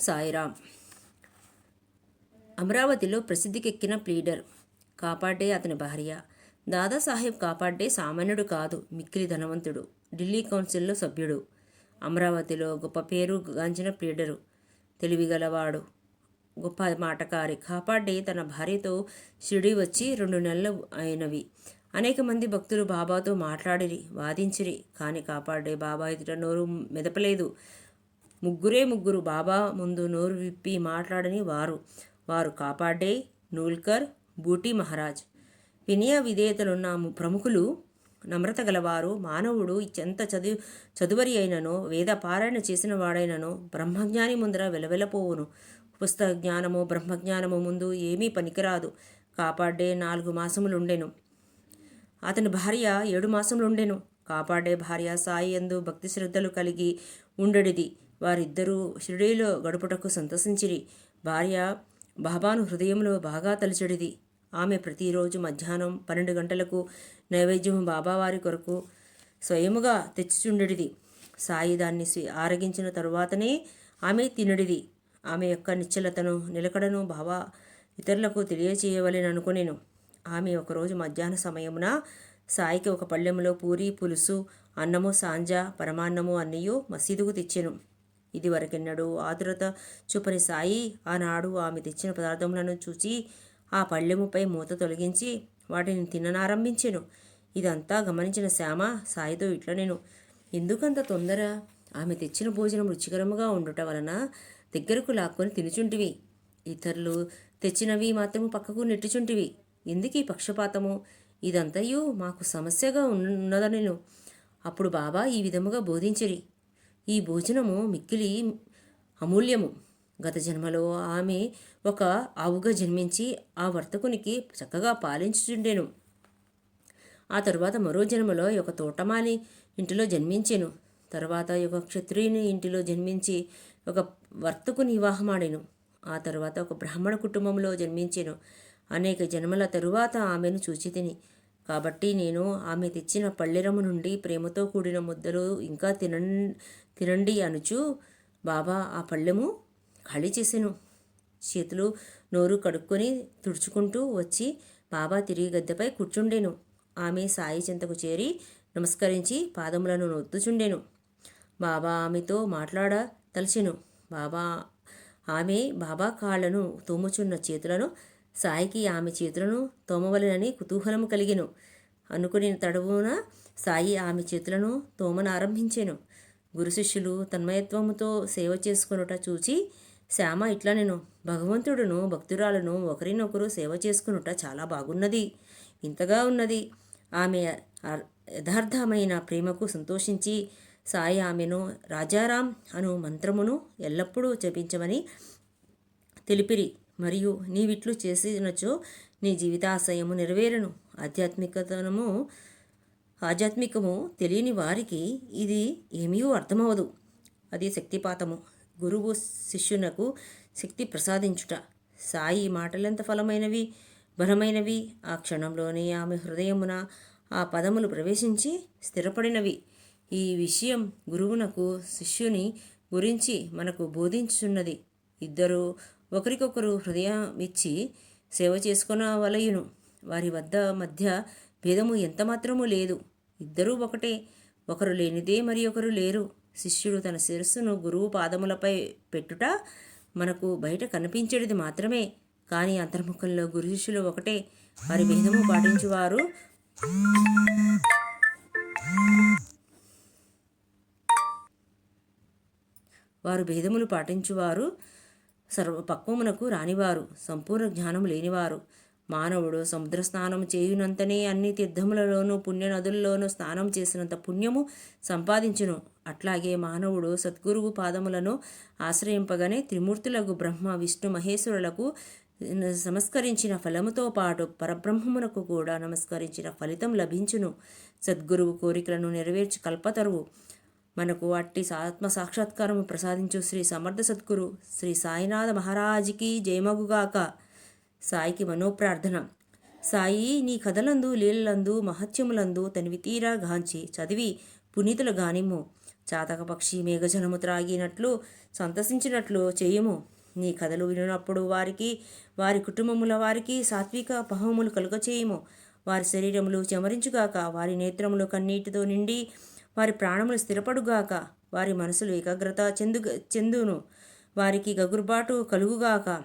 సాయిరామ్. అమరావతిలో ప్రసిద్ధికెక్కిన ప్లీడర్ కాపాడే అతని భార్య. దాదాసాహెబ్ కాపాడే సామాన్యుడు కాదు, మిక్కిలి ధనవంతుడు. ఢిల్లీ కౌన్సిల్లో సభ్యుడు. అమరావతిలో గొప్ప పేరు గాంచిన ప్లీడరు. తెలివిగలవాడు, గొప్ప మాటకారి. కాపాడే తన భార్యతో షిరిడీ వచ్చి 2 నెలలు అయినవి. అనేక మంది భక్తులు బాబాతో మాట్లాడిరి, వాదించిరి. కానీ కాపాడే బాబా ఎదుట నోరు మెదపలేదు. ముగ్గురు బాబా ముందు నోరు విప్పి మాట్లాడని వారు కాపాడే, నూల్కర్, బూటీ మహారాజ్. వినయ విధేయతలున్న ప్రముఖులు, నమ్రత గలవారు. మానవుడు ఎంత చదువరి అయిననో, వేద పారాయణ చేసిన వాడైననో బ్రహ్మజ్ఞాని ముందర వెలవెలపోవును. పుస్తక జ్ఞానము బ్రహ్మజ్ఞానము ముందు ఏమీ పనికిరాదు. కాపాడే 4 మాసములుండెను. అతని భార్య 7 మాసములుండెను. కాపాడే భార్య సాయి యందు భక్తి శ్రద్ధలు కలిగి ఉండడిది. వారిద్దరూ షిరిడీలో గడుపుటకు సంతసించిరి. భార్య బాబాను హృదయంలో బాగా తలచెడిది. ఆమె ప్రతిరోజు మధ్యాహ్నం 12 గంటలకు నైవేద్యము బాబావారి కొరకు స్వయముగా తెచ్చిచుండెడిది. సాయి దాన్ని ఆరగించిన తరువాతనే ఆమె తినడిది. ఆమె యొక్క నిశ్చలతను, నిలకడను బాబా ఇతరులకు తెలియచేయవలెననుకొనెను. ఆమె ఒకరోజు మధ్యాహ్న సమయమున సాయికి ఒక పళ్ళెములో పూరి, పులుసు, అన్నము, సాంజ, పరమాన్నము అన్నయూ మసీదుకు తెచ్చెను. ఇది వరకెన్నడూ ఆతురత చూపని సాయి ఆనాడు ఆమె తెచ్చిన పదార్థములను చూచి ఆ పళ్ళెముపై మూత తొలగించి వాటిని తిననారంభించెను. ఇదంతా గమనించిన శ్యామ సాయితో ఇట్లనెను, ఎందుకంత తొందర? ఆమె తెచ్చిన భోజనం రుచికరముగా ఉండుట వలన దగ్గరకు లాక్కొని తినుచుంటివి. ఇతరులు తెచ్చినవి మాత్రము పక్కకు నెట్టుచుంటివి. ఎందుకీ పక్షపాతము? ఇదంతయు మాకు సమస్యగా ఉన్నదనెను. అప్పుడు బాబా ఈ విధముగా బోధించిరి, ఈ భోజనము మిక్కిలి అమూల్యము. గత జన్మలో ఆమె ఒక ఆవుగా జన్మించి ఆ వర్తకునికి చక్కగా పాలించుచుండెను. ఆ తరువాత మరో జన్మలో ఒక తోటమాలి ఇంటిలో జన్మించెను. తర్వాత ఒక క్షత్రియుని ఇంటిలో జన్మించి ఒక వర్తకుని వివాహమాడెను. ఆ తర్వాత ఒక బ్రాహ్మణ కుటుంబంలో జన్మించెను. అనేక జన్మల తరువాత ఆమెను చూచితిని. కాబట్టి నేను ఆమె తెచ్చిన పళ్ళెరము నుండి ప్రేమతో కూడిన ముద్దలు ఇంకా తినండి అనుచు బాబా ఆ పళ్ళెము ఖాళీ చేసెను. చేతులు నోరు కడుక్కొని తుడుచుకుంటూ వచ్చి బాబా తిరిగి గద్దెపై కూర్చుండెను. ఆమె సాయి చెంతకు చేరి నమస్కరించి పాదములను నొత్తుచుండెను. బాబా ఆమెతో మాట్లాడ తలచెను. ఆమె బాబా కాళ్లను తోముచున్న చేతులను, సాయికి ఆమె చేతులను తోమవలెనని కుతూహలము కలిగెను. అనుకుని తడవున సాయి ఆమె చేతులను తోమనారంభించెను. గురు శిష్యులు తన్మయత్వముతో సేవ చేసుకొనుట చూచి శ్యామ ఇట్లనెను, భగవంతుడును భక్తురాలను ఒకరినొకరు సేవ చేసుకొనుట చాలా బాగున్నది, ఇంతగా ఉన్నది. ఆమె యథార్థమైన ప్రేమకు సంతోషించి సాయి ఆమెను రాజారాం అను మంత్రమును ఎల్లప్పుడూ జపించమని తెలిపిరి. మరియు నీవిట్లు చేసినచో నీ జీవితాశయము నెరవేరును. ఆధ్యాత్మికము తెలియని వారికి ఇది ఏమీ అర్థమవదు. అది శక్తిపాతము. గురువు శిష్యునకు శక్తి ప్రసాదించుట. సాయి మాటలెంత ఫలమైనవి, బలమైనవి. ఆ క్షణంలోనే ఆమె హృదయమున ఆ పదములు ప్రవేశించి స్థిరపడినవి. ఈ విషయం గురువునకు శిష్యుని గురించి మనకు బోధించున్నది. ఇద్దరు ఒకరికొకరు హృదయమిచ్చి సేవ చేసుకొనవలయును. వారి మధ్య భేదము ఎంతమాత్రమూ లేదు. ఇద్దరూ ఒకటే. ఒకరు లేనిదే మరి ఒకరు లేరు. శిష్యుడు తన శిరస్సును గురువు పాదములపై పెట్టుట మనకు బయట కనిపించేది మాత్రమే. కానీ అంతర్ముఖంలో గురు శిష్యులు ఒకటే. వారి భేదము పాటించువారు భేదములు పాటించువారు సర్వపక్వమునకు రానివారు, సంపూర్ణ జ్ఞానము లేనివారు. మానవుడు సముద్ర స్నానం చేయునంతనే అన్ని తీర్థములలోనూ పుణ్య నదుల్లోనూ స్నానం చేసినంత పుణ్యము సంపాదించును. అట్లాగే మానవుడు సద్గురువు పాదములను ఆశ్రయింపగానే త్రిమూర్తులకు బ్రహ్మ విష్ణు మహేశ్వరులకు నమస్కరించిన ఫలముతో పాటు పరబ్రహ్మమునకు కూడా నమస్కరించిన ఫలితం లభించును. సద్గురువు కోరికలను నెరవేర్చి కల్పతరువు. మనకు అట్టి ఆత్మ సాక్షాత్కారము ప్రసాదించు శ్రీ సమర్థ సద్గురు శ్రీ సాయినాథ మహారాజుకి జయమగుగాక. సాయికి మనోప్రార్థన. సాయి, నీ కథలందు లీలలందు మహత్యములందు తనివి తీరా గాంచి చదివి పునీతుల గానిమ్ము. చాతక పక్షి మేఘజలము త్రాగినట్లు సంతసించినట్లు చేయుము. నీ కథలు వినినప్పుడు వారికి వారి కుటుంబముల వారికి సాత్విక భావములు కలుగచేయుము. వారి శరీరములు చెమరించుగాక, వారి నేత్రములు కన్నీటితో నిండి వారి ప్రాణములు స్థిరపడుగాక, వారి మనసులు ఏకాగ్రత చెందును, వారికి గగుర్బాటు కలుగుగాక,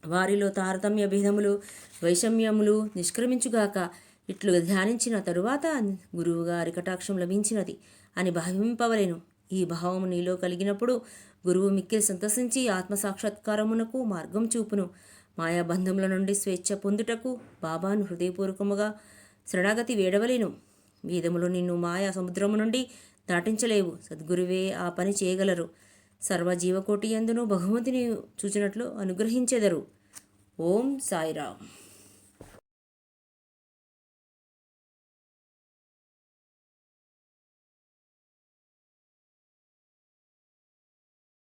వారిలో తారతమ్య భేదములు వైషమ్యములు నిష్క్రమించుగాక. ఇట్లు ధ్యానించిన తరువాత గురువుగారి కటాక్షం లభించినది అని భావింపవలెను. ఈ భావము నీలో కలిగినప్పుడు గురువు మిక్కిలి సంతసించి ఆత్మసాక్షాత్కారమునకు మార్గం చూపును. మాయాబంధముల నుండి స్వేచ్ఛ పొందుటకు బాబాను హృదయపూర్వకముగా శరణాగతి వేడవలేను. వేదములు నిన్ను మాయా సముద్రము నుండి దాటించలేవు. సద్గురువే ఆ పని చేయగలరు. సర్వజీవకోటి యందును బహుమతిని చూచినట్లు అనుగ్రహించెదరు. ఓం సాయిరామ్.